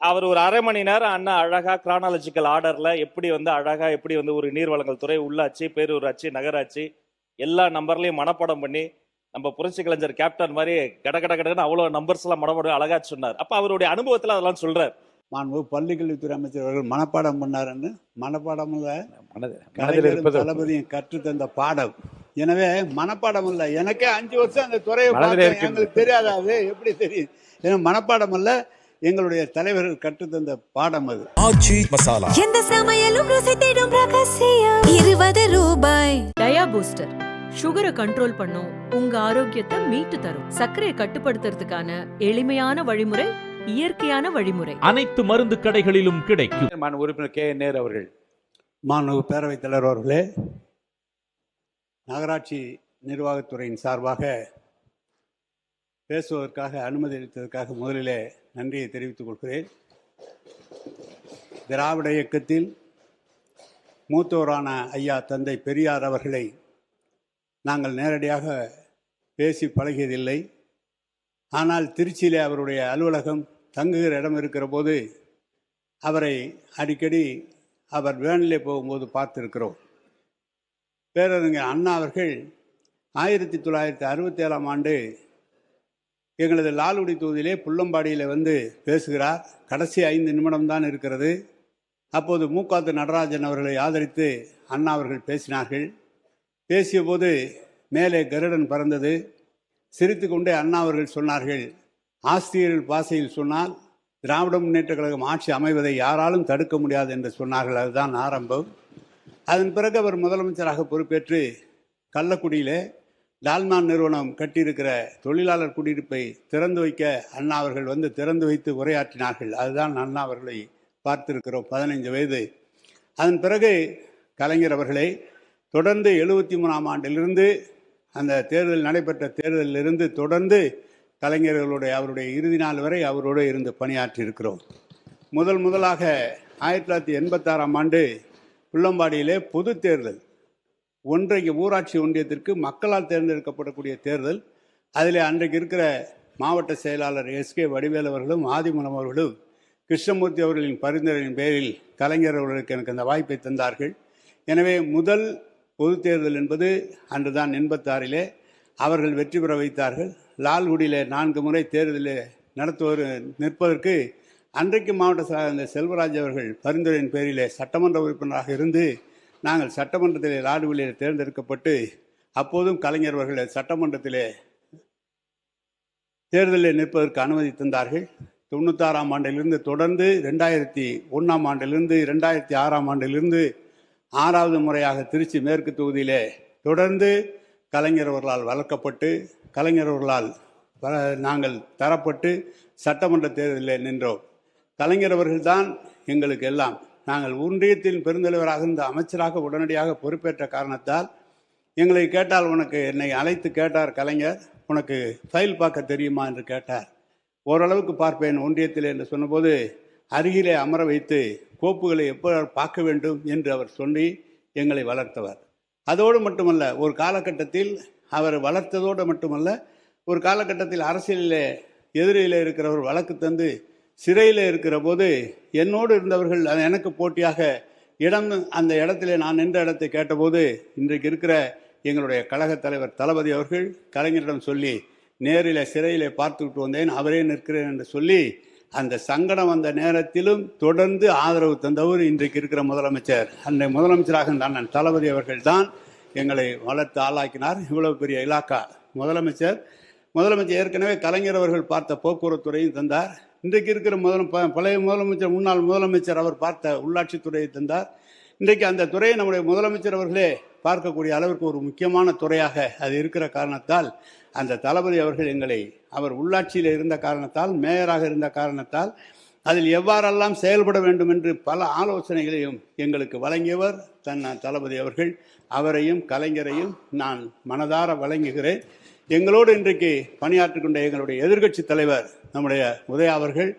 அவர் ஒரு அரை மணி நேரம் அண்ணா அழகா கிரானாலஜிக்கல் ஆர்டர்ல எப்படி அழகா எப்படி ஒரு நீர்வளங்கள் துறை, உள்ளாட்சி, பேரூராட்சி, நகராட்சி எல்லா நம்பர்லயும் மனப்பாடம் பண்ணி நம்ம புரட்சி கலைஞர் கேப்டன் மாதிரி கட கட கடன்னு அவ்வளவு நம்பர்ஸ் எல்லாம் மனப்பாடம் அழகா சொன்னார். அப்ப அவருடைய அனுபவத்துல அதெல்லாம் சொல்றாரு. பள்ளிக்கல்வித்துறை அமைச்சர் அவர்கள் மனப்பாடம் பண்ணாருன்னு மனப்பாடம் தளபதியும் கற்று தந்த பாடம். எனவே மனப்பாடம் இல்ல, எனக்கே 5 வருஷம் அந்த துறையை எங்களுக்கு தெரியாத, அது எப்படி தெரியும்? ஏன்னா மனப்பாடம் அல்ல, எங்களுடைய தலைவர்கள் கற்றுத்தந்த பாடம் அது. ஆச்சி மசாலா, எந்த சமையலும் ருசி தேடும் ரகசியம். 20 ரூபாய். டயா பூஸ்டர் சுகரை கண்ட்ரோல் பண்ணும், உங்க ஆரோக்கியத்தை மீட்டு தரும். சர்க்கரையை கட்டுப்படுத்துறதுக்கான எளிமையான வழிமுறை, இயற்கையான வழிமுறை. அனைத்து மருந்து கடைகளிலும் கிடைக்கும். மாண்பு உறுப்பினர் கே நேரு அவர்கள். மாண்பு பேரவைத் தலைவர் அவர்களே, நகராட்சி நிர்வாகத்துறையின் சார்பாக பேசுவதற்காக அனுமதி அளித்ததற்காக முதலிலே நன்றியை தெரிவித்துக் கொள்கிறேன். திராவிட இயக்கத்தில் மூத்தோரான ஐயா தந்தை பெரியார் அவர்களை நாங்கள் நேரடியாக பேசி பழகியதில்லை. ஆனால் திருச்சியிலே அவருடைய அலுவலகம் தங்குகிற இடம் இருக்கிற போது அவரை அடிக்கடி அவர் வேனிலே போகும்போது பார்த்திருக்கிறோம். பேரறிஞர் அண்ணா அவர்கள் 1967ஆம் ஆண்டு எங்களது லால்குடி தொகுதியிலே புள்ளம்பாடியில் பேசுகிறார். கடைசி 5 நிமிடம்தான் இருக்கிறது. அப்போது மூக்காத்து நடராஜன் அவர்களை ஆதரித்து அண்ணா அவர்கள் பேசினார்கள். பேசிய போது மேலே கருடன் பறந்தது. சிரித்து கொண்டே அண்ணா அவர்கள் சொன்னார்கள், ஆசிரியர்கள் பாசையில் சொன்னால் திராவிட முன்னேற்ற கழகம் ஆட்சி அமைவதை யாராலும் தடுக்க முடியாது என்று சொன்னார்கள். அதுதான் ஆரம்பம். அதன் பிறகு அவர் முதலமைச்சராக பொறுப்பேற்று கள்ளக்குடியிலே டால்மான் நிறுவனம் கட்டியிருக்கிற தொழிலாளர் குடியிருப்பை திறந்து வைக்க அண்ணா அவர்கள் திறந்து வைத்து உரையாற்றினார்கள். அதுதான் அண்ணா அவர்களை பார்த்திருக்கிறோம், 15 வயது. அதன் பிறகு கலைஞர் அவர்களை தொடர்ந்து 73ஆம் ஆண்டிலிருந்து அந்த தேர்தல் நடைபெற்ற தேர்தலிலிருந்து தொடர்ந்து கலைஞர்களுடைய அவருடைய இறுதி நாள் வரை அவரோடு இருந்து பணியாற்றி இருக்கிறோம். முதலாக 1986ஆம் ஆண்டு புள்ளம்பாடியிலே பொது தேர்தல், ஒன்றைக்கு ஊராட்சி ஒன்றியத்திற்கு மக்களால் தேர்ந்தெடுக்கப்படக்கூடிய தேர்தல். அதில் அன்றைக்கு இருக்கிற மாவட்ட செயலாளர் எஸ்கே வடிவேல் அவர்களும் ஆதிமூலம் அவர்களும் கிருஷ்ணமூர்த்தி அவர்களின் பரிந்துரையின் பேரில் கலைஞர் அவர்களுக்கு எனக்கு அந்த வாய்ப்பை தந்தார்கள். எனவே முதல் பொது தேர்தல் என்பது அன்றுதான் 86இலே அவர்கள் வெற்றி பெற வைத்தார்கள். லால்குடியில் 4 முறை தேர்தலில் நிற்பதற்கு அன்றைக்கு மாவட்ட செல்வராஜ் அவர்கள் பரிந்துரையின் பேரிலே சட்டமன்ற உறுப்பினராக இருந்து நாங்கள் சட்டமன்றத்திலே லால்குடியில் தேர்ந்தெடுக்கப்பட்டு அப்போதும் கலைஞர் அவர்கள் சட்டமன்றத்திலே தேர்தலில் நிற்பதற்கு அனுமதி தந்தார்கள். 96ஆம் ஆண்டிலிருந்து தொடர்ந்து 2001ஆம் ஆண்டிலிருந்து 2006ஆம் ஆண்டிலிருந்து 6வது முறையாக திருச்சி மேற்கு தொகுதியிலே தொடர்ந்து கலைஞர் அவர்களால் வளர்க்கப்பட்டு கலைஞர் அவர்களால் நாங்கள் தரப்பட்டு சட்டமன்ற தேர்தலில் நின்றோம். கலைஞர் அவர்கள்தான் எங்களுக்கு எல்லாம். நாங்கள் ஒன்றியத்தின் பெருந்தலைவராக இருந்த அமைச்சராக உடனடியாக பொறுப்பேற்ற காரணத்தால் எங்களை கேட்டால், உனக்கு என்னை அழைத்து கேட்டார் கலைஞர், உனக்கு ஃபைல் பார்க்க தெரியுமா என்று கேட்டார். ஓரளவுக்கு பார்ப்பேன் ஒன்றியத்தில் என்று சொன்னபோது அருகிலே அமர வைத்து கோப்புகளை எப்போ பார்க்க வேண்டும் என்று அவர் சொல்லி எங்களை வளர்த்தவர். அதோடு மட்டுமல்ல, ஒரு காலகட்டத்தில் அவர் வளர்த்ததோடு மட்டுமல்ல, ஒரு காலகட்டத்தில் அரசியலில் எதிரியில் இருக்கிறவர் வழக்கு தந்து சிறையில் இருக்கிற போது என்னோடு இருந்தவர்கள் எனக்கு போட்டியாக அந்த இடத்திலே நான் நின்ற இடத்தை கேட்டபோது இன்றைக்கு இருக்கிற எங்களுடைய கழகத் தலைவர் தளபதி அவர்கள் கலைஞரிடம் சொல்லி, நேரில் சிறையில் பார்த்துக்கிட்டு வந்தேன், அவரே நிற்கிறேன் என்று சொல்லி அந்த சங்கடம் வந்த நேரத்திலும் தொடர்ந்து ஆதரவு தந்தவர் இன்றைக்கு இருக்கிற முதலமைச்சர். அன்றைய முதலமைச்சராக அண்ணன் தளபதி அவர்கள் தான் எங்களை வளர்த்து ஆளாக்கினார். இவ்வளவு பெரிய இலாக்கா முதலமைச்சர் ஏற்கனவே கலைஞர் அவர்கள் பார்த்த போக்குவரத்துறையும் தந்தார். இன்றைக்கு இருக்கிற பழைய முதலமைச்சர், முன்னாள் முதலமைச்சர் அவர் பார்த்த உள்ளாட்சித்துறையை தந்தார். இன்றைக்கு அந்த துறையை நம்முடைய முதலமைச்சர் அவர்களே பார்க்கக்கூடிய அளவிற்கு ஒரு முக்கியமான துறையாக அது இருக்கிற காரணத்தால் அந்த தளபதி அவர்கள் அவர் உள்ளாட்சியில் இருந்த காரணத்தால், மேயராக இருந்த காரணத்தால் அதில் எவ்வாறெல்லாம் செயல்பட வேண்டும் என்று பல ஆலோசனைகளையும் எங்களுக்கு வழங்கியவர் தளபதி அவர்கள். அவரையும் கலைஞரையும் நான் மனதார வழங்குகிறேன். எங்களோடு இன்றைக்கு பணியாற்றி கொண்ட எங்களுடைய எதிர்க்கட்சி தலைவர் நம்முடைய உதயா அவர்கள்,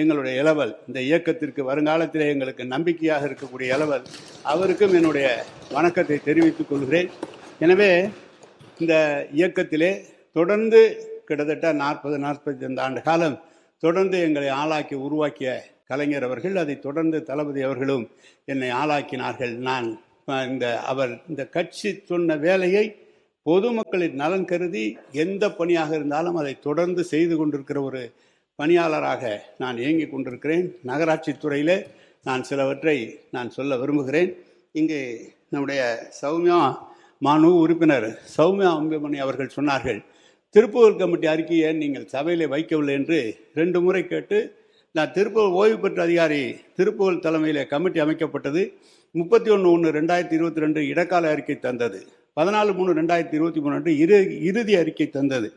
எங்களுடைய இளவல், இந்த இயக்கத்திற்கு வருங்காலத்திலே எங்களுக்கு நம்பிக்கையாக இருக்கக்கூடிய இளவல், அவருக்கும் என்னுடைய வணக்கத்தை தெரிவித்துக் கொள்கிறேன். எனவே இந்த இயக்கத்திலே தொடர்ந்து கிட்டத்தட்ட 40-45 ஆண்டு காலம் தொடர்ந்து எங்களை ஆளாக்கி உருவாக்கிய கலைஞர் அவர்கள், அதை தொடர்ந்து தளபதி அவர்களும் என்னை ஆளாக்கினார்கள். நான் இந்த கட்சி சொன்ன வேலையை பொதுமக்களின் நலன் கருதி எந்த பணியாக இருந்தாலும் அதை தொடர்ந்து செய்து கொண்டிருக்கிற ஒரு பணியாளராக நான் இயங்கிக் கொண்டிருக்கிறேன். நகராட்சி துறையில் நான் சிலவற்றை நான் சொல்ல விரும்புகிறேன். இங்கே நம்முடைய சௌமியா மானு உறுப்பினர் சௌமியா அம்புமணி அவர்கள் சொன்னார்கள், திருப்புகழ் கமிட்டி அறிக்கையை நீங்கள் சபையில் வைக்கவில்லை என்று 2 முறை கேட்டு, நான் திருப்புகழ் ஓய்வு பெற்ற அதிகாரி திருப்புகழ் தலைமையில் கமிட்டி அமைக்கப்பட்டது. 31/1/2022 இடைக்கால அறிக்கை தந்தது. 14/3/2023 அன்று இறுதி அறிக்கை தந்தது.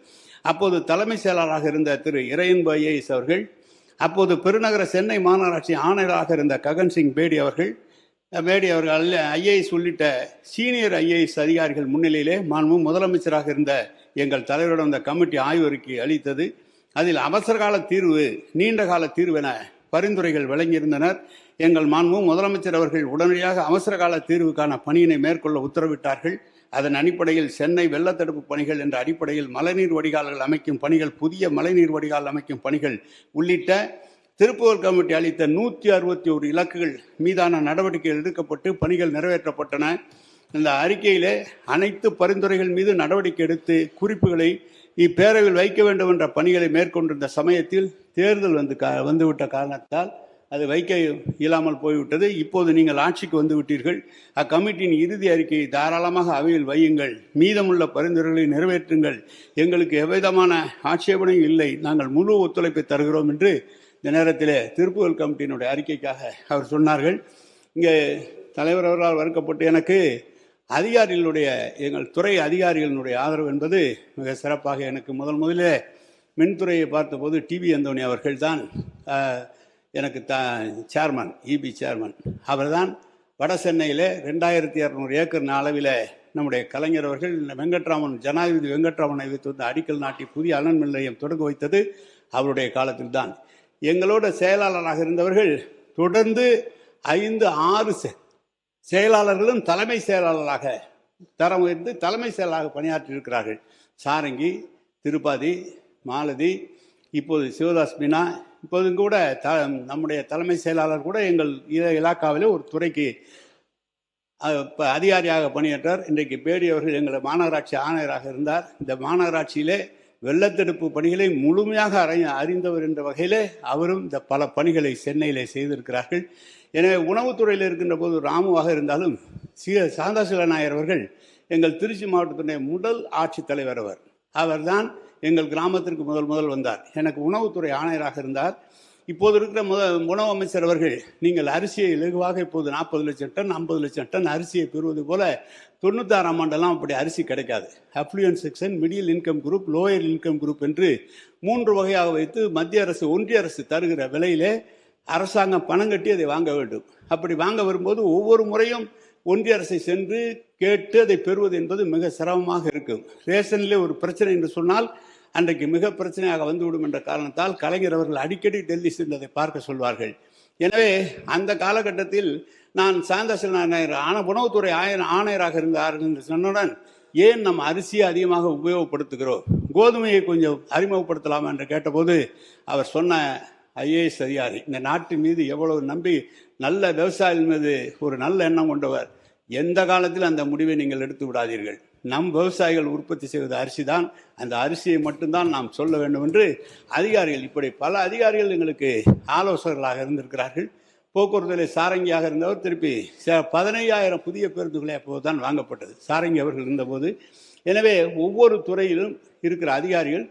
அப்போது தலைமை செயலாளராக இருந்த திரு இறையன்பு ஐஏஎஸ் அவர்கள், அப்போது பெருநகர சென்னை மாநகராட்சி ஆணையராக இருந்த ககன் சிங் பேடி அவர்கள் ஐஏஎஸ் உள்ளிட்ட சீனியர் ஐஏஎஸ் அதிகாரிகள் முன்னிலையிலே முதலமைச்சராக இருந்த எங்கள் தலைவரிடம் இந்த கமிட்டி ஆய்வறிக்கை அளித்தது. அதில் அவசரகால தீர்வு, நீண்டகால தீர்வு என பரிந்துரைகள் வழங்கியிருந்தனர். எங்கள் முதலமைச்சர் அவர்கள் உடனடியாக அவசரகால தீர்வுக்கான பணியினை மேற்கொள்ள உத்தரவிட்டார்கள். அதன் அடிப்படையில் சென்னை வெள்ளத்தடுப்பு பணிகள் என்ற அடிப்படையில் மழைநீர் வடிகால்கள் அமைக்கும் பணிகள், புதிய மழைநீர் வடிகால் அமைக்கும் பணிகள் உள்ளிட்ட திருப்புகழ் கமிட்டி அளித்த 161 இலக்குகள் மீதான நடவடிக்கைகள் எடுக்கப்பட்டு பணிகள் நிறைவேற்றப்பட்டன. இந்த அறிக்கையிலே அனைத்து பரிந்துரைகள் மீது நடவடிக்கை எடுத்து குறிப்புகளை இப்பேரவையில் வைக்க வேண்டும் என்ற பணிகளை மேற்கொண்டிருந்த சமயத்தில் தேர்தல் வந்துவிட்ட காரணத்தால் அது வைக்க இயலாமல் போய்விட்டது. இப்போது நீங்கள் ஆட்சிக்கு வந்து விட்டீர்கள். அக்கமிட்டியின் இறுதி அறிக்கையை தாராளமாக அவையில் வையுங்கள், மீதமுள்ள பரிந்துரைகளை நிறைவேற்றுங்கள், எங்களுக்கு எவ்விதமான ஆட்சேபனையும் இல்லை, நாங்கள் முழு ஒத்துழைப்பை தருகிறோம் என்று இந்த நேரத்தில் திருப்புகழ் கமிட்டியினுடைய அறிக்கைக்காக அவர் சொன்னார்கள். இங்கே தலைவர் அவர்களால் வறுக்கப்பட்டு எனக்கு எங்கள் துறை அதிகாரிகளினுடைய ஆதரவு என்பது மிக சிறப்பாக எனக்கு முதலிலே மின்துறையை பார்த்தபோது டிவி அந்தோணி அவர்கள் தான் எனக்கு சேர்மன், இபி சேர்மன். அவர் தான் வட சென்னையில் 2200 ஏக்கர் அளவில் நம்முடைய கலைஞர் அவர்கள் வெங்கட்ராமன், ஜனாதிபதி வெங்கட்ராமனை வைத்து வந்து அடிக்கல் நாட்டி புதிய அனல் மின் நிலையம் தொடங்க வைத்தது அவருடைய காலத்தில் தான். எங்களோட செயலாளராக இருந்தவர்கள் தொடர்ந்து 5-6 செயலாளர்களும் தலைமை செயலாளராக தரம் உயர்ந்து தலைமை செயலாளராக பணியாற்றி இருக்கிறார்கள். சாரங்கி, திருப்பாதி, மாலதி, இப்போது சிவதாஸ் மீனா, இப்போதும் கூட நம்முடைய தலைமை செயலாளர் கூட எங்கள் இலாக்காவிலே ஒரு துறைக்கு அதிகாரியாக பணியாற்றார். இன்றைக்கு பேடி அவர்கள் எங்கள் மாநகராட்சி ஆணையராக இருந்தார். இந்த மாநகராட்சியிலே வெள்ளத்தடுப்பு பணிகளை முழுமையாக அறிந்தவர் என்ற வகையிலே அவரும் இந்த பல பணிகளை சென்னையிலே செய்திருக்கிறார்கள். எனவே உணவுத்துறையில் இருக்கின்ற போது ராமுவாக இருந்தாலும் சாந்தாசில நாயர் அவர்கள் எங்கள் திருச்சி மாவட்டத்தினுடைய முதல் ஆட்சித்தலைவர். அவர்தான் எங்கள் கிராமத்திற்கு முதல் வந்தார். எனக்கு உணவுத்துறை ஆணையராக இருந்தார். இப்போது இருக்கிற உணவு அமைச்சர் அவர்கள், நீங்கள் அரிசியை இலகுவாக இப்போது 40 லட்சம் டன் 50 லட்சம் டன் அரிசியை பெறுவது போல 96ஆம் ஆண்டெல்லாம் அப்படி அரிசி கிடைக்காது. Affluent section, middle income group, lower income group என்று 3 வகையாக வைத்து மத்திய அரசு, ஒன்றிய அரசு தருகிற விலையிலே அரசாங்கம் பணம் கட்டி அதை வாங்க வேண்டும். அப்படி வாங்க வரும்போது ஒவ்வொரு முறையும் ஒன்றிய அரசை சென்று கேட்டு அதை பெறுவது என்பது மிக சிரமமாக இருக்கும். ரேஷனிலே ஒரு பிரச்சனை என்று சொன்னால் அன்றைக்கு மிக பிரச்சனையாக வந்துவிடும் என்ற காரணத்தால் கலைஞர் அவர்கள் அடிக்கடி டெல்லி சென்று அதை பார்க்க சொல்வார்கள். எனவே அந்த காலகட்டத்தில் நான் சாந்தாசில நாயர் உணவுத்துறை ஆணையராக இருந்தார் என்று சொன்னவுடன், ஏன் நம்ம அரிசியை அதிகமாக உபயோகப்படுத்துகிறோம், கோதுமையை கொஞ்சம் அறிமுகப்படுத்தலாமா என்று கேட்டபோது அவர் சொன்ன ஐஏஎஸ் அதிகாரி, இந்த நாட்டு மீது எவ்வளவு நம்பி, நல்ல விவசாயிகள் மீது ஒரு நல்ல எண்ணம் கொண்டவர், எந்த காலத்தில் அந்த முடிவை நீங்கள் எடுத்து விடாதீர்கள், நம் விவசாயிகள் உற்பத்தி செய்வது அரிசி தான், அந்த அரிசியை மட்டும்தான் நாம் சொல்ல வேண்டும் என்று அதிகாரிகள், இப்படி பல அதிகாரிகள் எங்களுக்கு ஆலோசகர்களாக இருந்திருக்கிறார்கள். போக்குவரத்தில் சாரங்கியாக இருந்தவர் திருப்பி 15,000 புதிய பேருந்துகளை அப்போது தான் வாங்கப்பட்டது, சாரங்கி அவர்கள் இருந்தபோது. எனவே ஒவ்வொரு துறையிலும் இருக்கிற அதிகாரிகள்,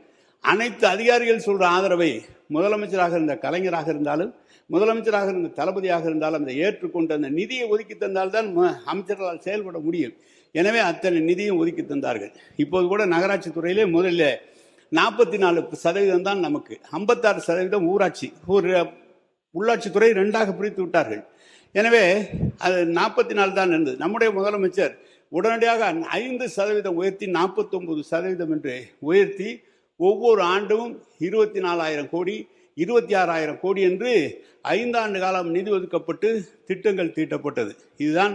அனைத்து அதிகாரிகள் சொல்கிற ஆதரவை முதலமைச்சராக இருந்த கலைஞராக இருந்தாலும், முதலமைச்சராக இருந்த தளபதியாக இருந்தாலும் அதை ஏற்றுக்கொண்டு அந்த நிதியை ஒதுக்கி தந்தால்தான் அமைச்சர்களால் செயல்பட முடியும். எனவே அத்தனை நிதியும் ஒதுக்கி தந்தார்கள். இப்போது கூட நகராட்சி துறையிலே முதல்ல 44% தான் நமக்கு, 56% ஊராட்சி, ஒரு உள்ளாட்சித்துறை 2ஆக பிரித்து விட்டார்கள். எனவே அது 44 தான் இருந்தது. நம்முடைய முதலமைச்சர் உடனடியாக 5% உயர்த்தி 49% என்று உயர்த்தி ஒவ்வொரு ஆண்டும் 24,000 கோடி 26,000 கோடி என்று 5 ஆண்டு காலம் நிதி ஒதுக்கப்பட்டு திட்டங்கள் தீட்டப்பட்டது. இதுதான்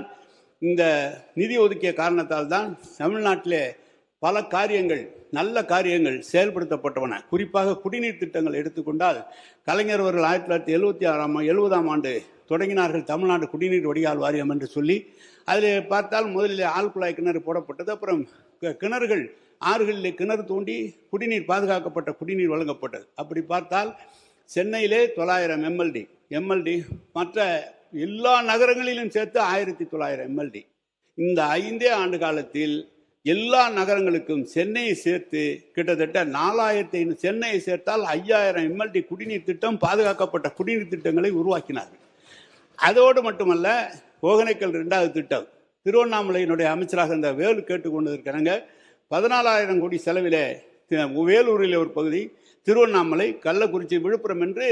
இந்த நிதி ஒதுக்கிய காரணத்தால் தான் தமிழ்நாட்டிலே பல காரியங்கள், நல்ல காரியங்கள் செயல்படுத்தப்பட்டவன. குறிப்பாக குடிநீர் திட்டங்கள் எடுத்துக்கொண்டால், கலைஞர் அவர்கள் 1970ஆம் ஆண்டு தொடங்கினார்கள் தமிழ்நாடு குடிநீர் வடிகால் வாரியம் என்று சொல்லி. அதில் பார்த்தால் முதலில் ஆழ்குழாய் கிணறு போடப்பட்டது. அப்புறம் கிணறுகள், ஆறுகளிலே கிணறு தோண்டி குடிநீர், பாதுகாக்கப்பட்ட குடிநீர் வழங்கப்பட்டது. அப்படி பார்த்தால் சென்னையிலே 900 எம்எல்டி, மற்ற எல்லா நகரங்களிலும் சேர்த்து 1900 எம்எல்டி. இந்த 5 ஆண்டு காலத்தில் எல்லா நகரங்களுக்கும் சென்னையை சேர்த்து கிட்டத்தட்ட 4500, சென்னையை சேர்த்தால் 5000 எம்எல்டி குடிநீர் திட்டம், பாதுகாக்கப்பட்ட குடிநீர் திட்டங்களை உருவாக்கினார்கள். அதோடு மட்டுமல்ல, ஒகேனக்கல் 2வது திட்டம், திருவண்ணாமலையினுடைய அமைச்சராக இந்த வேலு கேட்டுக்கொண்டிருக்கிறாங்க. 14,000 கோடி செலவிலே வேலூரில் ஒரு பகுதி, திருவண்ணாமலை, கள்ளக்குறிச்சி, விழுப்புரம் என்று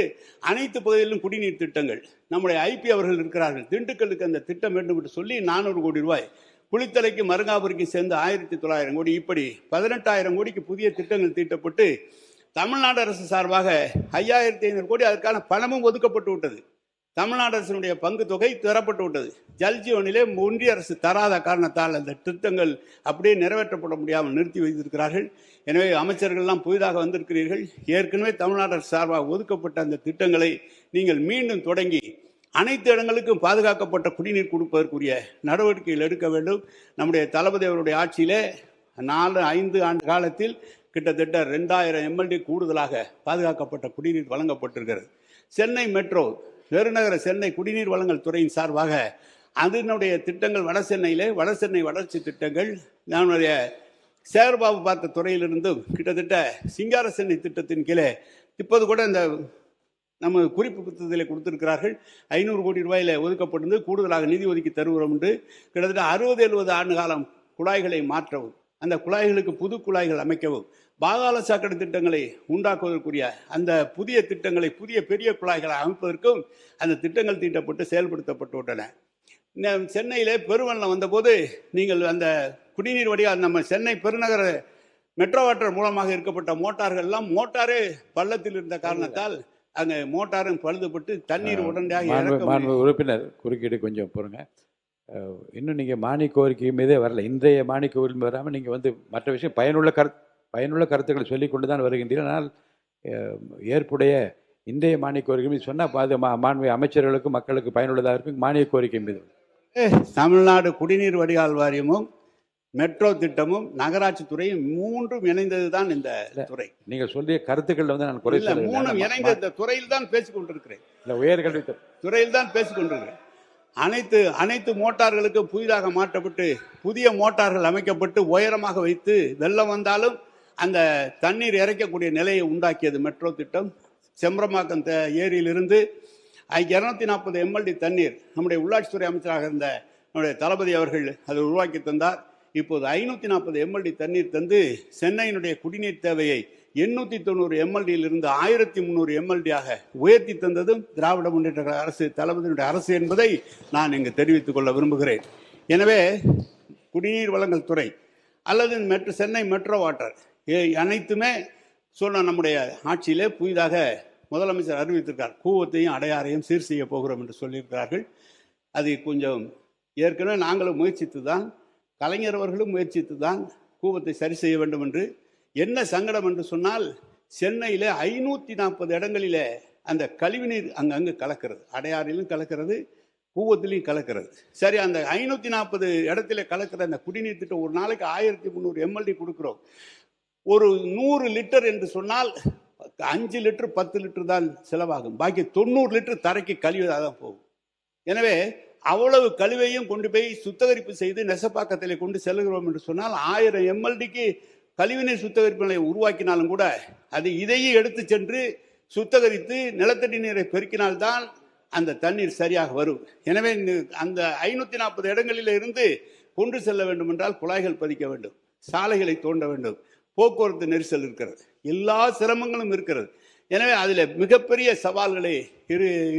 அனைத்து பகுதிகளிலும் குடிநீர் திட்டங்கள். நம்முடைய ஐபி அவர்கள் இருக்கிறார்கள், திண்டுக்கலுக்கு அந்த திட்டம் வேண்டும் என்று சொல்லி 400 கோடி ரூபாய், குளித்தலைக்கு மருங்காபுரிக்கு சேர்ந்து 1900 கோடி, இப்படி 18,000 கோடிக்கு புதிய திட்டங்கள் தீட்டப்பட்டு தமிழ்நாடு அரசு சார்பாக 5500 கோடி அதற்கான பணமும் ஒதுக்கப்பட்டு விட்டது. தமிழ்நாடு அரசினுடைய பங்கு தொகை தரப்பட்டு விட்டது. ஜல்ஜீவனிலே ஒன்றிய அரசு தராத காரணத்தால் அந்த திட்டங்கள் அப்படியே நிறைவேற்றப்பட முடியாமல் நிறுத்தி வைத்திருக்கிறார்கள். எனவே அமைச்சர்கள்லாம் புதிதாக வந்திருக்கிறீர்கள். ஏற்கனவே தமிழ்நாடு அரசு சார்பாக ஒதுக்கப்பட்ட அந்த திட்டங்களை நீங்கள் மீண்டும் தொடங்கி அனைத்து இடங்களுக்கும் பாதுகாக்கப்பட்ட குடிநீர் கொடுப்பதற்குரிய நடவடிக்கைகள் எடுக்க வேண்டும். நம்முடைய தளபதி அவருடைய ஆட்சியிலே 4-5 ஆண்டு காலத்தில் கிட்டத்தட்ட 2000 எம்எல்டி கூடுதலாக பாதுகாக்கப்பட்ட குடிநீர் வழங்கப்பட்டிருக்கிறது. சென்னை மெட்ரோ, பெருநகர சென்னை குடிநீர் வழங்கல் துறையின் சார்பாக அதனுடைய திட்டங்கள், வட சென்னையிலே வடசென்னை வளர்ச்சி திட்டங்கள், நம்முடைய சேகர்பாபு பார்த்த துறையிலிருந்தும் கிட்டத்தட்ட சிங்கார சென்னை திட்டத்தின் கீழே இப்போது கூட இந்த நம்ம குறிப்பு புத்தகத்தில் கொடுத்திருக்கிறார்கள். 500 கோடி ரூபாயில் ஒதுக்கப்பட்டிருந்து கூடுதலாக நிதி ஒதுக்கி தருகிறோம் என்று. கிட்டத்தட்ட 60-70 ஆண்டு காலம் குழாய்களை மாற்றவும், அந்த குழாய்களுக்கு புது குழாய்கள் அமைக்கவும், பாதாள சாக்கடை திட்டங்களை உண்டாக்குவதற்குரிய அந்த புதிய திட்டங்களை, புதிய பெரிய குழாய்களை அமைப்பதற்கும் அந்த திட்டங்கள் தீட்டப்பட்டு செயல்படுத்தப்பட்டு விட்டன. சென்னையிலே பெருவெள்ளம் வந்தபோது நீங்கள் அந்த குடிநீர் வடிகால், நம்ம சென்னை பெருநகர மெட்ரோ வாட்டர் மூலமாக இருக்கப்பட்ட மோட்டார்கள் எல்லாம் மோட்டாரே பள்ளத்தில் இருந்த காரணத்தால் அங்கே மோட்டாரும் பழுதுபட்டு தண்ணீர் உடனடியாக உறுப்பினர் குறுக்கீடு கொஞ்சம் போருங்க. இன்னும் நீங்கள் மானிய கோரிக்கை மீதே வரல. இன்றைய மானிய கோரிக்கை வராமல் நீங்கள் வந்து மற்ற விஷயம் பயனுள்ள கருத்துக்களை சொல்லிக் கொண்டு தான் வருகின்றீர்கள். ஆனால் ஏற்புடைய இன்றைய மானிய கோரிக்கை மீது சொன்னால் அது மாண்புமிகு அமைச்சர்களுக்கும் மக்களுக்கு பயனுள்ளதாக இருக்கும். மானிய கோரிக்கை மீது தமிழ்நாடு குடிநீர் வடிகால் வாரியமும் மெட்ரோ திட்டமும் நகராட்சி துறையும் மூன்றும் இணைந்தது தான் இந்த துறை. நீங்கள் சொல்லிய கருத்துக்கள் வந்து நான் குறை சொல்ல, மூணும் இணைந்த இந்த துறையில் தான் பேசிக் கொண்டிருக்கிறேன். இல்லை, உயர்கல்வி துறையில் தான் பேசிக் கொண்டிருக்கிறேன். அனைத்து மோட்டார்களுக்கும் புதிதாக மாற்றப்பட்டு புதிய மோட்டார்கள் அமைக்கப்பட்டு உயரமாக வைத்து வெள்ளம் வந்தாலும் அந்த தண்ணீர் இறைக்கக்கூடிய நிலையை உண்டாக்கியது மெட்ரோ திட்டம். செம்பரமாக்கம் ஏரியிலிருந்து 240 எம்எல்டி தண்ணீர் நம்முடைய உள்ளாட்சித்துறை அமைச்சராக இருந்த நம்முடைய தளபதி அவர்கள் அதை உருவாக்கி தந்தார். இப்போது 540 எம்எல்டி தண்ணீர் தந்து சென்னையினுடைய குடிநீர் தேவையை 890 எம்எல்டியிலிருந்து 1300 எம்எல்டியாக உயர்த்தி தந்ததும் திராவிட முன்னேற்ற அரசு, தளபதியினுடைய அரசு என்பதை நான் இங்கு தெரிவித்துக் கொள்ள விரும்புகிறேன். எனவே குடிநீர் வழங்கல் துறை அல்லது சென்னை மெட்ரோ வாட்டர் அனைத்துமே சொன்ன நம்முடைய ஆட்சியிலே புதிதாக முதலமைச்சர் அறிவித்திருக்கார். கூவத்தையும் அடையாறையும் சீர் செய்ய போகிறோம் என்று சொல்லியிருக்கிறார்கள். அது கொஞ்சம் ஏற்கனவே நாங்களும் முயற்சித்து தான், கலைஞர் அவர்களும் முயற்சித்து தான் கூவத்தை சரி செய்ய வேண்டும் என்று. என்ன சங்கடம் என்று சொன்னால், சென்னையில் 540 இடங்களிலே அந்த கழிவுநீர் அங்கங்கு கலக்கிறது. அடையாறிலும் கலக்கிறது, கூவத்திலையும் கலக்கிறது. சரி, அந்த 540 இடத்துல கலக்கிற அந்த குடிநீர் திட்டம் ஒரு நாளைக்கு 1300 எம்எல்டி கொடுக்குறோம். ஒரு 100 லிட்டர் என்று சொன்னால் 5 லிட்டர் 10 லிட்டர் தான் செலவாகும். பாக்கி 90 லிட்டர் தரைக்கு கழிவாக தான் போகும். எனவே அவ்வளவு கழிவையும் கொண்டு போய் சுத்திகரிப்பு செய்து நெசப்பாக்கத்தில் கொண்டு செல்கிறோம் என்று சொன்னால் 1000 எம்எல்டிக்கு கழிவுநீர் சுத்திகரிப்பு நிலையம் உருவாக்கினாலும் கூட அது இதையும் எடுத்து சென்று சுத்திகரித்து நிலத்தடி நீரை பெருக்கினால்தான் அந்த தண்ணீர் சரியாக வரும். எனவே அந்த 540 இடங்களில் இருந்து கொண்டு செல்ல வேண்டும் என்றால் குழாய்கள் பதிக்க வேண்டும், சாலைகளை தோண்ட வேண்டும், போக்குவரத்து நெரிசல் இருக்கிறது, எல்லா சிரமங்களும் இருக்கிறது. எனவே அதில் மிகப்பெரிய சவால்களை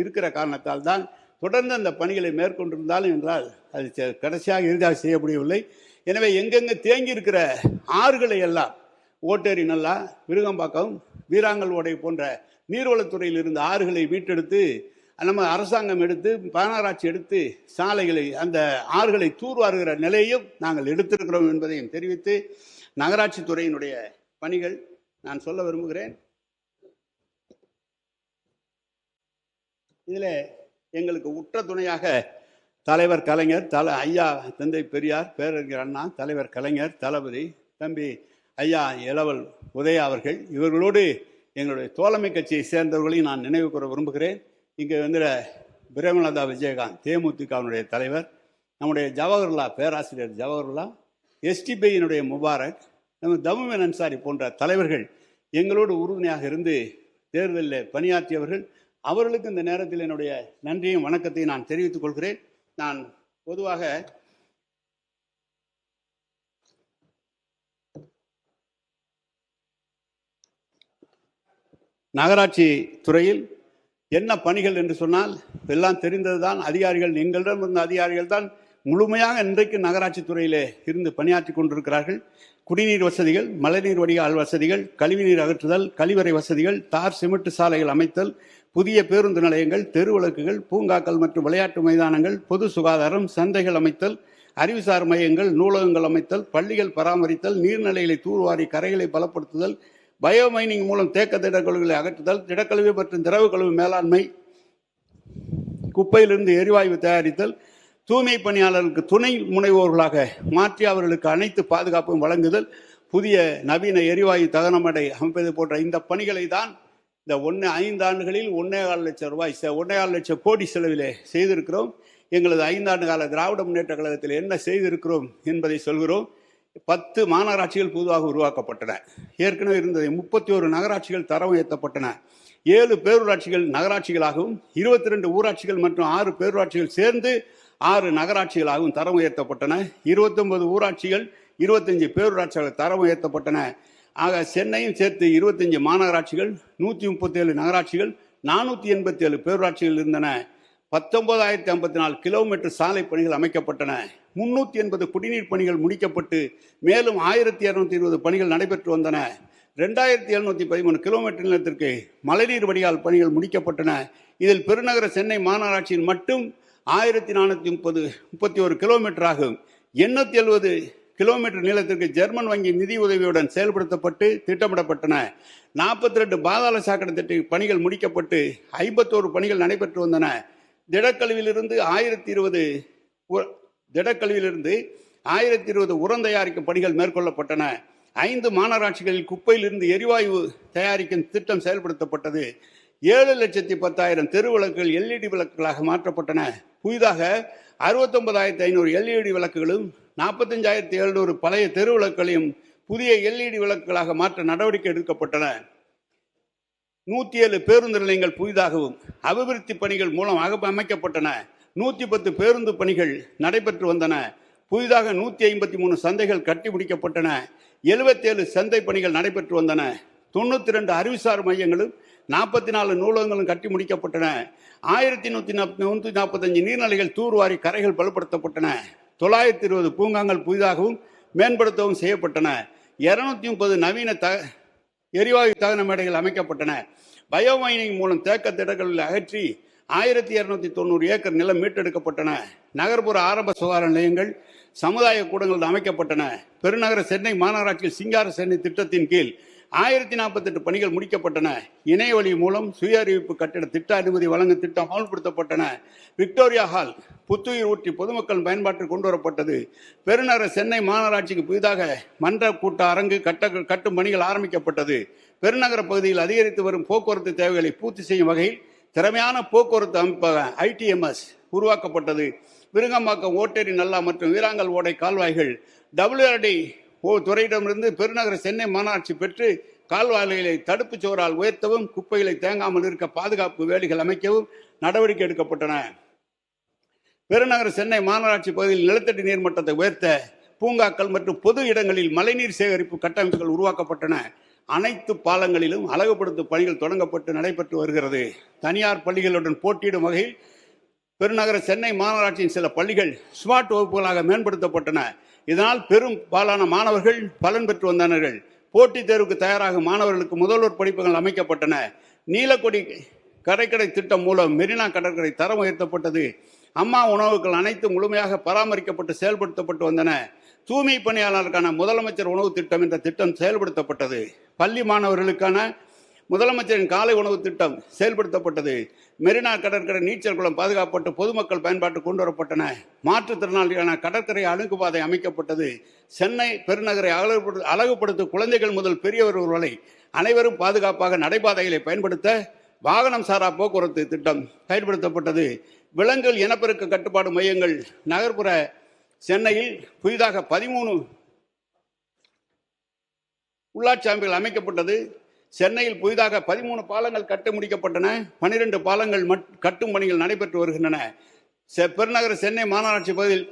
இருக்கிற காரணத்தால் தான் தொடர்ந்து அந்த பணிகளை மேற்கொண்டிருந்தாலும் என்றால் அது கடைசியாக இறுதியாக செய்ய முடியவில்லை. எனவே எங்கெங்கே தேங்கி இருக்கிற ஆறுகளை எல்லாம் ஓட்டேரி, நல்லா, விருகம்பாக்கம், வீராங்கல் ஓடை போன்ற நீர்வளத்துறையில் இருந்த ஆறுகளை மீட்டெடுத்து நம்ம அரசாங்கம் எடுத்து, மாநகராட்சி எடுத்து சாலைகளை, அந்த ஆறுகளை தூர்வாருகிற நிலையும் நாங்கள் எடுத்திருக்கிறோம் என்பதையும் தெரிவித்து, நகராட்சி துறையினுடைய பணிகள் நான் சொல்ல விரும்புகிறேன். இதில் எங்களுக்கு உற்ற துணையாக தலைவர் கலைஞர், ஐயா தந்தை பெரியார், பேரறிஞர் அண்ணா, தலைவர் கலைஞர், தளபதி தம்பி ஐயா இளவல் உதயா அவர்கள், இவர்களோடு எங்களுடைய தோழமை கட்சியை சேர்ந்தவர்களையும் நான் நினைவு கூற விரும்புகிறேன். இங்கே வந்து பிரேமலதா விஜயகாந்த் தேமுதிகவினுடைய தலைவர், நம்முடைய ஜவஹர்லா பேராசிரியர் ஜவஹர்லா, எஸ்டிபியினுடைய முபாரக், நம்ம தமுமன் அன்சாரி போன்ற தலைவர்கள் எங்களோடு உறுதுணையாக இருந்து தேர்தலில் பணியாற்றியவர்கள். அவர்களுக்கு இந்த நேரத்தில் என்னுடைய நன்றியும் வணக்கத்தையும் நான் தெரிவித்துக் கொள்கிறேன். நான் பொதுவாக நகராட்சி துறையில் என்ன பணிகள் என்று சொன்னால் எல்லாம் தெரிந்ததுதான். அதிகாரிகள், எங்களிடம் இருந்த அதிகாரிகள் தான் முழுமையாக இன்றைக்கு நகராட்சி துறையிலே இருந்து பணியாற்றி கொண்டிருக்கிறார்கள். குடிநீர் வசதிகள், மழைநீர் வடிகால் வசதிகள், கழிவுநீர் அகற்றுதல், கழிவறை வசதிகள், தார் சிமெண்ட் சாலைகள் அமைத்தல், புதிய பேருந்து நிலையங்கள், தெருவிளக்குகள், பூங்காக்கள் மற்றும் விளையாட்டு மைதானங்கள், பொது சுகாதாரம், சந்தைகள் அமைத்தல், அறிவுசார் மையங்கள், நூலகங்கள் அமைத்தல், பள்ளிகள் பராமரித்தல், நீர்நிலைகளை தூர்வாரி கரைகளை பலப்படுத்துதல், பயோமைனிங் மூலம் தேக்க திடக்கழிவுகளை அகற்றுதல், திடக்கழிவு மற்றும் திரவ கழிவு மேலாண்மை, குப்பையிலிருந்து எரிவாயு தயாரித்தல், தூய்மை பணியாளர்களுக்கு துணை முனைவோர்களாக மாற்றி அவர்களுக்கு அனைத்து பாதுகாப்பும் வழங்குதல், புதிய நவீன எரிவாயு தகனமடை அமைப்பது போன்ற இந்த பணிகளை தான் இந்த 5 ஆண்டுகளில் 1.25 லட்சம் ரூபாய் 1.25 லட்சம் கோடி செலவிலே செய்திருக்கிறோம். எங்களது 5 ஆண்டு கால திராவிட முன்னேற்ற கழகத்தில் என்ன செய்திருக்கிறோம் என்பதை சொல்கிறோம். 10 மாநகராட்சிகள் புதிதாக உருவாக்கப்பட்டன. ஏற்கனவே இருந்தது 31 நகராட்சிகள் தரம் உயர்த்தப்பட்டன. 7 பேரூராட்சிகள் நகராட்சிகளாகவும் 22 ஊராட்சிகள் மற்றும் 6 பேரூராட்சிகள் சேர்ந்து 6 நகராட்சிகளாகவும் தரம் உயர்த்தப்பட்டன. 29 ஊராட்சிகள் 25 பேரூராட்சிகள் தரம் உயர்த்தப்பட்டன. ஆக சென்னையும் சேர்த்து 25 மாநகராட்சிகள், 137 நகராட்சிகள், 487 பேரூராட்சிகள் இருந்தன. 19,054 கிலோமீட்டர் சாலை பணிகள் அமைக்கப்பட்டன. 380 குடிநீர் பணிகள் முடிக்கப்பட்டு மேலும் 1,220 பணிகள் நடைபெற்று வந்தன. 2,713 கிலோமீட்டர் நிலத்திற்கு மழைநீர் வடிகால் பணிகள் முடிக்கப்பட்டன. இதில் பெருநகர சென்னை மாநகராட்சியில் மட்டும் 1,431 கிலோமீட்டர் ஆகும். 870 கிலோமீட்டர் நீளத்திற்கு ஜெர்மன் வங்கி நிதி உதவியுடன் செயல்படுத்தப்பட்டு திட்டமிடப்பட்டன. 42 பாதாள சாக்கடை திட்ட பணிகள் முடிக்கப்பட்டு 51 பணிகள் நடைபெற்று வந்தன. திடக்கழிவிலிருந்து 1020 உரம் தயாரிக்கும் பணிகள் மேற்கொள்ளப்பட்டன. 5 மாநகராட்சிகளில் குப்பையிலிருந்து எரிவாயு தயாரிக்கும் திட்டம் செயல்படுத்தப்பட்டது. 7,10,000 தெருவிளக்குகள் LED விளக்குகளாக மாற்றப்பட்டன. புதிதாக 69,500 LED விளக்குகளும் 45,700 பழைய தெருவிளக்குகளையும் புதிய LED விளக்குகளாக மாற்ற நடவடிக்கை எடுக்கப்பட்டன. 107 பேருந்து நிலையங்கள் புதிதாகவும் அபிவிருத்தி பணிகள் மூலம் அமைக்கப்பட்டன. 110 பேருந்து பணிகள் நடைபெற்று வந்தன. புதிதாக 153 சந்தைகள் கட்டி முடிக்கப்பட்டன. 77 சந்தை பணிகள் நடைபெற்று வந்தன. 92 அறிவுசார் மையங்களும் 44 நூலகங்களும் கட்டி முடிக்கப்பட்டன. 1,145 நீர்நிலைகள் தூர்வாரி கரைகள் பலப்படுத்தப்பட்டன. 920 பூங்காங்கள் புதிதாகவும் மேம்படுத்தவும் செய்யப்பட்டன. 230 நவீன எரிவாயு தகன மேடைகள் அமைக்கப்பட்டன. பயோமைனிங் மூலம் தேக்க திடக்கழிவுகளை அகற்றி 1,290 ஏக்கர் நிலம் மீட்டெடுக்கப்பட்டன. நகர்ப்புற ஆரம்ப சுகாதார நிலையங்கள், சமுதாய கூடங்கள் அமைக்கப்பட்டன. பெருநகர சென்னை மாநகராட்சியில் சிங்கார சென்னை திட்டத்தின் கீழ் 1048 பணிகள் முடிக்கப்பட்டன. இணைய வழி மூலம் சுய அறிவிப்பு கட்டிட திட்ட அனுமதி வழங்கும் திட்டம் அமல்படுத்தப்பட்டன. விக்டோரியா ஹால் புத்துயிர் ஊற்றி பொதுமக்கள் பயன்பாட்டில் கொண்டு வரப்பட்டது. பெருநகர சென்னை மாநகராட்சிக்கு புதிதாக மன்ற கூட்ட அரங்கு கட்டும் பணிகள் ஆரம்பிக்கப்பட்டது. பெருநகர பகுதியில் அதிகரித்து வரும் போக்குவரத்து தேவைகளை பூர்த்தி செய்யும் வகையில் திறமையான போக்குவரத்து அமைப்பாக ITMS உருவாக்கப்பட்டது. விருங்கம்பாக்கம், ஓட்டேரி நல்லா மற்றும் வீராங்கல் ஓடை கால்வாய்கள் WRD துறையிடமிருந்து பெருநகர சென்னை மாநகராட்சி பெற்று கால்வாய்களை தடுப்பு சுவரால் உயர்த்தவும் குப்பைகளை தேங்காமல் இருக்க பாதுகாப்பு வேலிகள் அமைக்கவும் நடவடிக்கை எடுக்கப்பட்டன. பெருநகர சென்னை மாநகராட்சி பகுதியில் நிலத்தடி நீர்மட்டத்தை உயர்த்த பூங்காக்கள் மற்றும் பொது இடங்களில் மழைநீர் சேகரிப்பு கட்டமைப்புகள் உருவாக்கப்பட்டன. அனைத்து பாலங்களிலும் அழகுபடுத்தும் பணிகள் தொடங்கப்பட்டு நடைபெற்று வருகிறது. தனியார் பள்ளிகளுடன் போட்டியிடும் வகையில் பெருநகர சென்னை மாநகராட்சியின் சில பள்ளிகள் ஸ்மார்ட் வகுப்புகளாக மேம்படுத்தப்பட்டன. இதனால் பெரும் பாலான மாணவர்கள் பலன் பெற்று வந்தனர். போட்டித் தேர்வுக்கு தயாராகும் மாணவர்களுக்கு முதல்வர் படிப்புகள் அமைக்கப்பட்டன. நீலக்கொடி கடற்கரை திட்டம் மூலம் மெரினா கடற்கரை தரம் உயர்த்தப்பட்டது. அம்மா உணவுகள் அனைத்து முழுமையாக பராமரிக்கப்பட்டு செயல்படுத்தப்பட்டு வந்தன. தூய்மை பணியாளருக்கான முதலமைச்சர் உணவு திட்டம் என்ற திட்டம் செயல்படுத்தப்பட்டது. பள்ளி மாணவர்களுக்கான முதலமைச்சரின் காலை உணவு திட்டம் செயல்படுத்தப்பட்டது. மெரினா கடற்கரை நீச்சல் குளம் பாதுகாக்கப்பட்டு பொதுமக்கள் பயன்பாட்டு கொண்டு வரப்பட்டன. மாற்றுத்திறனாளியான கடற்கரை அணுகுபாதை அமைக்கப்பட்டது. சென்னை பெருநகரை அழகுபடுத்தும் குழந்தைகள் முதல் பெரியவர் வரை அனைவரும் பாதுகாப்பாக நடைபாதைகளை பயன்படுத்த வாகனம் சாரா போக்குவரத்து திட்டம் பயன்படுத்தப்பட்டது. விலங்குகள் இனப்பெருக்க கட்டுப்பாடு மையங்கள் நகர்ப்புற சென்னையில் புதிதாக 13 உள்ளாட்சி அமைப்புகள் அமைக்கப்பட்டது. சென்னையில் புதிதாக 13 பாலங்கள் கட்ட முடிக்கப்பட்டன. 12 பாலங்கள் கட்டும் பணிகள் நடைபெற்று வருகின்றன. பெருநகர சென்னை மாநகராட்சி பகுதியில்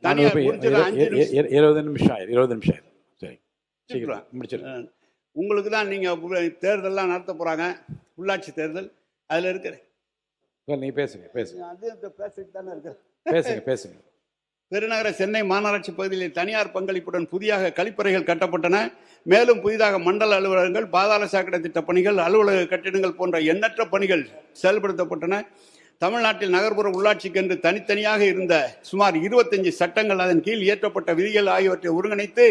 தனியார் 20 நிமிஷம் சரி உங்களுக்கு தான் நீங்க தேர்தல்லாம் நடத்த போறாங்க, உள்ளாட்சி தேர்தல். அதுல இருக்கிற நீ பேசுங்க பேசிட்டு தானே இருக்கு. பேசுங்க. பெருநகர சென்னை மாநகராட்சி பகுதியில் தனியார் பங்களிப்புடன் புதிதாக கழிப்பறைகள் கட்டப்பட்டன. மேலும் புதிதாக மண்டல அலுவலகங்கள், பாதாள சாக்கடை திட்ட பணிகள், அலுவலக கட்டிடங்கள் போன்ற எண்ணற்ற பணிகள் செயல்படுத்தப்பட்டன. தமிழ்நாட்டில் நகர்ப்புற உள்ளாட்சிக்கென்று தனித்தனியாக இருந்த சுமார் 25 சட்டங்கள், அதன் கீழ் இயற்றப்பட்ட விதிகள் ஆகியவற்றை ஒருங்கிணைத்து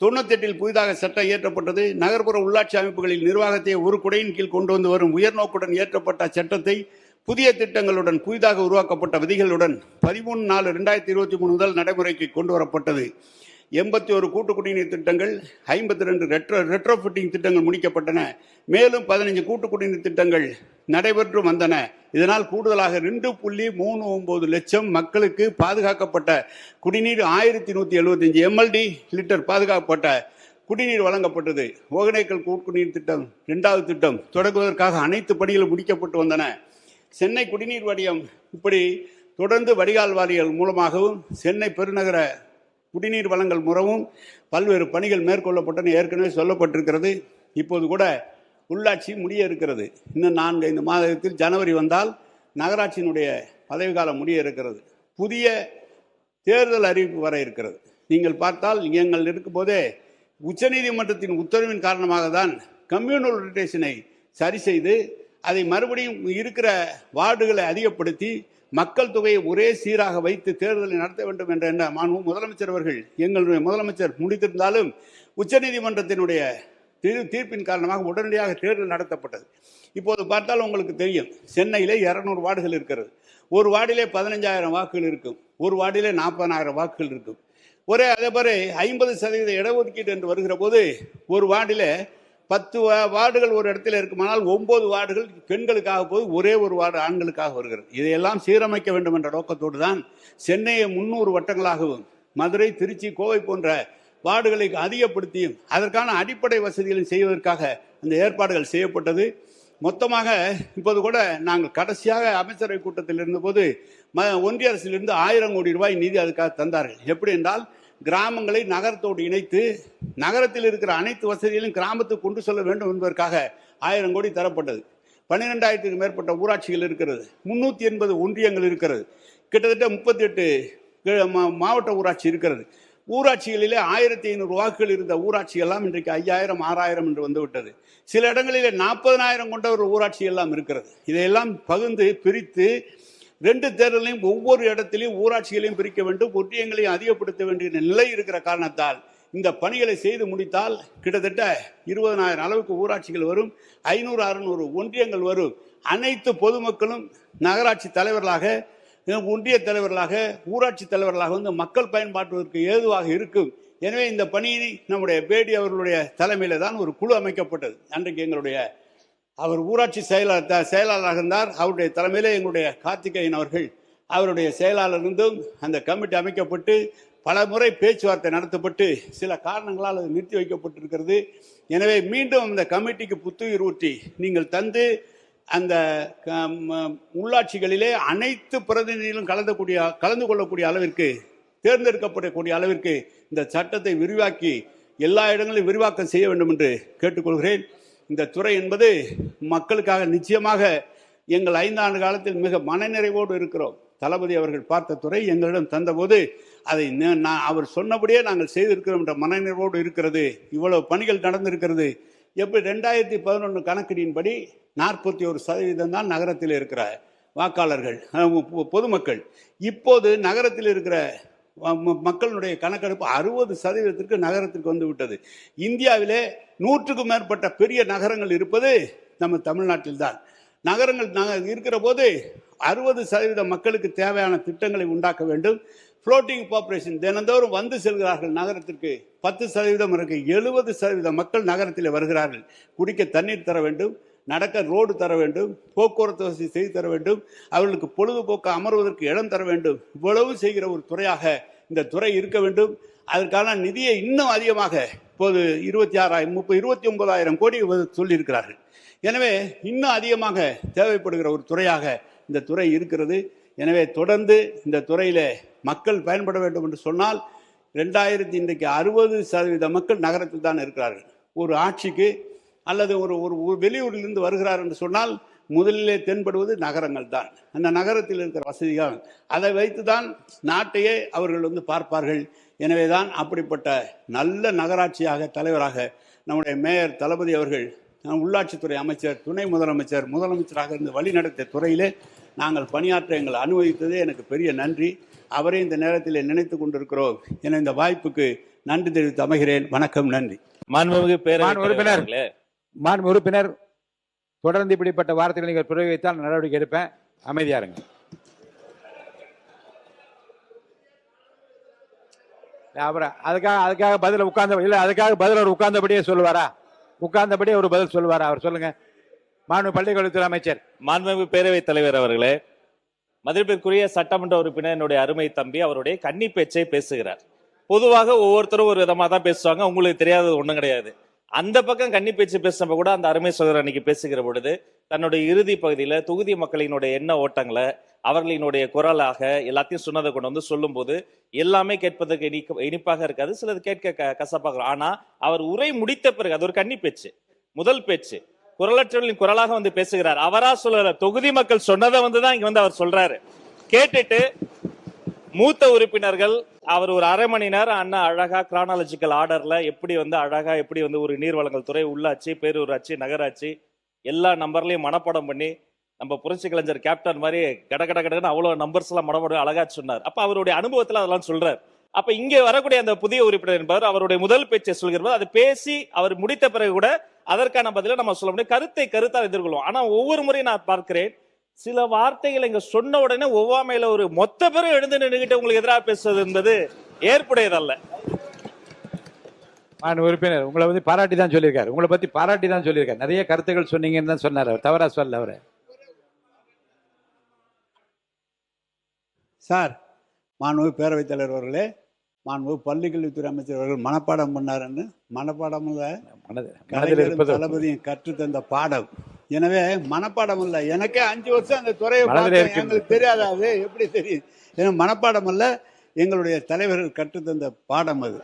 98 புதிதாக சட்டம் இயற்றப்பட்டது. நகர்ப்புற உள்ளாட்சி அமைப்புகளில் நிர்வாகத்தை ஒரு குடையின் கீழ் கொண்டு வந்து வரும் உயர்நோக்குடன் இயற்றப்பட்ட சட்டத்தை புதிய திட்டங்களுடன் புதிதாக உருவாக்கப்பட்ட விதிகளுடன் 13/4/2023 முதல் நடைமுறைக்கு கொண்டு வரப்பட்டது. 81 கூட்டு குடிநீர் திட்டங்கள், 52 ரெட்ரோஃபிட்டிங் திட்டங்கள் முடிக்கப்பட்டன. மேலும் 15 கூட்டு குடிநீர் திட்டங்கள் நடைபெற்று வந்தன. இதனால் கூடுதலாக 2.39 லட்சம் மக்களுக்கு பாதுகாக்கப்பட்ட குடிநீர் 1175 MLD லிட்டர் பாதுகாக்கப்பட்ட குடிநீர் வழங்கப்பட்டது. ஒகேனக்கல் கூட்டுக்குடிநீர் திட்டம் 2வது திட்டம் தொடங்குவதற்காக அனைத்து பணிகளும் முடிக்கப்பட்டு வந்தன. சென்னை குடிநீர் வாரியம் இப்படி தொடர்ந்து வடிகால் வாரியல் மூலமாகவும் சென்னை பெருநகர குடிநீர் வழங்கல் முறவும் பல்வேறு பணிகள் மேற்கொள்ளப்பட்டன. ஏற்கனவே சொல்லப்பட்டிருக்கிறது. இப்போது கூட உள்ளாட்சி முடிய இருக்கிறது. இன்னும் 4-5 மாதத்தில் ஜனவரி வந்தால் நகராட்சியினுடைய பதவிக்காலம் முடிய இருக்கிறது. புதிய தேர்தல் அறிவிப்பு வர இருக்கிறது. நீங்கள் பார்த்தால் எங்கள் இருக்கும்போதே உச்சநீதிமன்றத்தின் உத்தரவின் காரணமாக தான் கம்யூனல் ரொட்டேஷனை சரி செய்து அதை மறுபடியும் இருக்கிற வார்டுகளை அதிகப்படுத்தி மக்கள் தொகையை ஒரே சீராக வைத்து தேர்தலை நடத்த வேண்டும் என்ற முதலமைச்சர் அவர்கள் எங்களுடைய முதலமைச்சர் முடித்திருந்தாலும் உச்சநீதிமன்றத்தினுடைய தீர்ப்பின் காரணமாக உடனடியாக தேர்தல் நடத்தப்பட்டது. இப்போது பார்த்தால் உங்களுக்கு தெரியும், சென்னையிலே 200 வார்டுகள் இருக்கிறது. ஒரு வார்டிலே 15,000 வாக்குகள் இருக்கும், ஒரு வார்டிலே 40,000 வாக்குகள் இருக்கும். அதே மாதிரி 50% இடஒதுக்கீடு என்று வருகிற போது ஒரு வார்டிலே 10 வார்டுகள் ஒரு இடத்துல இருக்குமானால் 9 வார்டுகள் பெண்களுக்காக போது ஒரே ஒரு வார்டு ஆண்களுக்காக வருகிறது. இதையெல்லாம் சீரமைக்க வேண்டும் என்ற நோக்கத்தோடு தான் சென்னையை 300 வட்டங்களாகவும் மதுரை, திருச்சி, கோவை போன்ற வார்டுகளை அதிகப்படுத்தியும் அதற்கான அடிப்படை வசதிகளை செய்வதற்காக அந்த ஏற்பாடுகள் செய்யப்பட்டது. மொத்தமாக இப்போது கூட நாங்கள் கடைசியாக அமைச்சரவை கூட்டத்தில் இருந்தபோது ஒன்றிய அரசிலிருந்து 1000 கோடி ரூபாய் நிதி அதுக்காக தந்தார்கள். எப்படி என்றால், கிராமங்களை நகரத்தோடு இணைத்து நகரத்தில் இருக்கிற அனைத்து வசதிகளையும் கிராமத்துக்கு கொண்டு செல்ல வேண்டும் என்பதற்காக 1000 கோடி தரப்பட்டது. 12,000க்கு மேற்பட்ட ஊராட்சிகள் இருக்கிறது, 380 ஒன்றியங்கள் இருக்கிறது, கிட்டத்தட்ட 38 மாவட்ட ஊராட்சி இருக்கிறது. ஊராட்சிகளிலே 1500 வாக்குகள் இருந்த ஊராட்சி எல்லாம் இன்றைக்கு 5000, 6000 என்று வந்துவிட்டது. சில இடங்களிலே 40,000 கொண்ட ஒரு ஊராட்சி எல்லாம் இருக்கிறது. இதையெல்லாம் பகிர்ந்து பிரித்து 2 தேர்தலையும் ஒவ்வொரு இடத்திலையும் ஊராட்சிகளையும் பிரிக்க வேண்டும், ஒன்றியங்களையும் அதிகப்படுத்த வேண்டிய நிலை இருக்கிற காரணத்தால் இந்த பணிகளை செய்து முடித்தால் கிட்டத்தட்ட 20,000 அளவுக்கு ஊராட்சிகள் வரும், 500-600 ஒன்றியங்கள் வரும். அனைத்து பொதுமக்களும் நகராட்சி தலைவர்களாக, ஒன்றிய தலைவர்களாக, ஊராட்சி தலைவர்களாக வந்து மக்கள் பயன்பாட்டுவதற்கு ஏதுவாக இருக்கும். எனவே இந்த பணியை நம்முடைய பேடி அவர்களுடைய தலைமையில தான் ஒரு குழு அமைக்கப்பட்டது. அன்றைக்கு எங்களுடைய அவர் ஊராட்சி செயலாளராக இருந்தார். அவருடைய தலைமையிலே எங்களுடைய கார்த்திகேயன் அவர்கள் அவருடைய செயலாளர் இருந்தும் அந்த கமிட்டி அமைக்கப்பட்டு பல முறை பேச்சுவார்த்தை நடத்தப்பட்டு சில காரணங்களால் அது நிறுத்தி வைக்கப்பட்டிருக்கிறது. எனவே மீண்டும் அந்த கமிட்டிக்கு புத்துயிர் ஊற்றி நீங்கள் தந்து அந்த உள்ளாட்சிகளிலே அனைத்து பிரதிநிதிகளும் கலந்து கொள்ளக்கூடிய அளவிற்கு, தேர்ந்தெடுக்கப்படக்கூடிய அளவிற்கு இந்த சட்டத்தை விரிவாக்கி எல்லா இடங்களிலும் விரிவாக்கம் செய்ய வேண்டும் என்று கேட்டுக்கொள்கிறேன். இந்த துறை என்பது மக்களுக்காக நிச்சயமாக எங்கள் 5 ஆண்டு காலத்தில் மிக மனநிறைவோடு இருக்கிறோம். தளபதி அவர்கள் பார்த்த துறை எங்களிடம் தந்தபோது அதை அவர் சொன்னபடியே நாங்கள் செய்திருக்கிறோம் என்ற மனநிறைவோடு இருக்கிறது. இவ்வளவு பணிகள் நடந்திருக்கிறது. எப்படி 2011 கணக்கெடுப்பின்படி 41% தான் நகரத்தில் இருக்கிற வாக்காளர்கள், பொதுமக்கள். இப்போது நகரத்தில் இருக்கிற மக்களுடைய கணக்கெடுப்பு 60% நகரத்திற்கு வந்து விட்டது. இந்தியாவிலே 100க்கும் மேற்பட்ட பெரிய நகரங்கள் இருப்பது நம்ம தமிழ்நாட்டில் தான். நகரங்கள் இருக்கிற போது 60% மக்களுக்கு தேவையான திட்டங்களை உண்டாக்க வேண்டும். ஃப்ளோட்டிங் பாப்புலேஷன் தினந்தோறும் வந்து செல்கிறார்கள் நகரத்திற்கு. 10% இருக்கு. 70% மக்கள் நகரத்தில் வருகிறார்கள். குடிக்க தண்ணீர் தர வேண்டும், நடக்க ரோடு தர வேண்டும், போக்குவரத்து வசதி செய்து தர வேண்டும், அவர்களுக்கு பொழுதுபோக்கு அமர்வதற்கு இடம் தர வேண்டும். இவ்வளவு செய்கிற ஒரு துறையாக இந்த துறை இருக்க வேண்டும். அதற்கான நிதியை இன்னும் அதிகமாக இப்போது 29,000 கோடி சொல்லியிருக்கிறார்கள். எனவே இன்னும் அதிகமாக தேவைப்படுகிற ஒரு துறையாக இந்த துறை இருக்கிறது. எனவே தொடர்ந்து இந்த துறையில மக்கள் பயன்பட வேண்டும் என்று சொன்னால் இன்றைக்கு 60% மக்கள் நகரத்தில் தான் இருக்கிறார்கள். ஒரு ஆட்சிக்கு அல்லது ஒரு வெளியூரிலிருந்து வருகிறார் என்று சொன்னால் முதலிலே தென்படுவது நகரங்கள் தான். அந்த நகரத்தில் இருக்கிற வசதிகள் அதை வைத்து தான் நாட்டையே அவர்கள் பார்ப்பார்கள். எனவே தான் அப்படிப்பட்ட நல்ல நகராட்சியாக தலைவராக நம்முடைய மேயர் தளபதி அவர்கள், உள்ளாட்சித்துறை அமைச்சர், துணை முதலமைச்சர், முதலமைச்சராக இருந்து வழிநடத்திய துறையிலே நாங்கள் பணியாற்ற எங்களை அனுமதித்ததே எனக்கு பெரிய நன்றி. அவரே இந்த நேரத்தில் நினைத்து கொண்டிருக்கிறோம். என இந்த வாய்ப்புக்கு நன்றி தெரிவித்து அமைகிறேன். வணக்கம், நன்றி. மாண்புமிகு மாண்பு உறுப்பினர் தொடர்ந்து இப்படிப்பட்ட வார்த்தைகளை நீங்கள் பிரயோகித்தால் நடவடிக்கை எடுப்பேன். அமைதியா இருங்க. அப்புறம் அதுக்காக பதில உட்கார்ந்த இல்ல, அதுக்காக பதில் அவர் உட்கார்ந்தபடியே சொல்லுவாரா? உட்கார்ந்தபடியே ஒரு பதில் சொல்லுவாரா? அவர் சொல்லுங்க. மாண்பு பள்ளிக்கல்வித்துறை அமைச்சர். மாண்புமிகு பேரவைத் தலைவர் அவர்களே, மதிப்பிற்குரிய சட்டமன்ற உறுப்பினர் என்னுடைய அருமை தம்பி அவருடைய கன்னி பேச்சை பேசுகிறார். பொதுவாக ஒவ்வொருத்தரும் ஒரு விதமா தான் பேசுவாங்க. உங்களுக்கு தெரியாதது ஒண்ணும் கிடையாது. அந்த பக்கம் கன்னி பேச்சு பேசினப்ப கூட அந்த அருமை சகோதரர் அன்னைக்கு பேசுகிற பொழுது தன்னுடைய இறுதி பகுதியில தொகுதி மக்களினுடைய எண்ண ஓட்டங்களை அவர்களினுடைய குரலாக எல்லாத்தையும் சொன்னதை கொண்டு வந்து சொல்லும் போது எல்லாமே கேட்பதற்கு இனிப்பாக இருக்காது, சிலது கேட்க கசப்பாக. ஆனா அவர் உரை முடித்த பிறகு அது ஒரு கன்னி பேச்சு, முதல் பேச்சு, குரலற்றவர்களின் குரலாக வந்து பேசுகிறார். அவரா சொல்லல, தொகுதி மக்கள் சொன்னதை வந்துதான் இங்க வந்து அவர் சொல்றாரு. கேட்டுட்டு மூத்த உறுப்பினர்கள் அவர் ஒரு அரை மணி நேரம் அண்ணா அழகா கிரானாலஜிக்கல் ஆர்டர்ல எப்படி வந்து ஒரு நீர் வழங்கல் துறை, உள்ளாட்சி, பேரூராட்சி, நகராட்சி எல்லா நம்பர்லயும் மனப்பாடம் பண்ணி நம்ம புரட்சி கலைஞர் கேப்டன் மாதிரி கடன்னு அவ்வளவு நம்பர்ஸ் எல்லாம் மனப்பாடம் அழகா சொன்னார். அப்ப அவருடைய அனுபவத்துல அதெல்லாம் சொல்றாரு. அப்ப இங்க வரக்கூடிய அந்த புதிய உறுப்பினர் என்பவர் அவருடைய முதல் பேச்சை சொல்கிறவர், அதை பேசி அவர் முடித்த பிறகு கூட அதற்கான பதில நம்ம சொல்ல முடியும். கருத்தால் எதிர்கொள்வோம். ஆனா ஒவ்வொரு முறையும் நான் பார்க்கிறேன், சில வார்த்தைகள் இங்க சொன்ன உடனே ஒவ்வாமையில ஒரு மொத்த பேரும் எழுந்து நின்றுகிட்டு உங்களுக்கு எதிராக பேசுவது என்பது ஏற்புடையதல்ல. உறுப்பினர் உங்களை வந்து பாராட்டி தான் சொல்லியிருக்காரு. உங்களை பத்தி பாராட்டி தான் சொல்லியிருக்காரு. நிறைய கருத்துக்கள் சொன்னீங்கன்னு தான் சொன்னார். அவர் தவறா சொல்ல. அவரு சார், மாண்பு பேரவைத் தலைவர் அவர்களே, மாண்பு பள்ளிக்கல்வித்துறை அமைச்சர் அவர்கள் மனப்பாடம் பண்ணாருன்னு, மனப்பாடம் இல்ல, தளபதியும் கற்றுத்தந்த பாடம். எனவே மனப்பாடம் இல்ல, எனக்கே 5 வருஷம் அந்த துறையை எங்களுக்கு தெரியாதாது, எப்படி தெரியும்? ஏன்னா மனப்பாடம் அல்ல, எங்களுடைய தலைவர்கள் கற்றுத்தந்த பாடம் அது.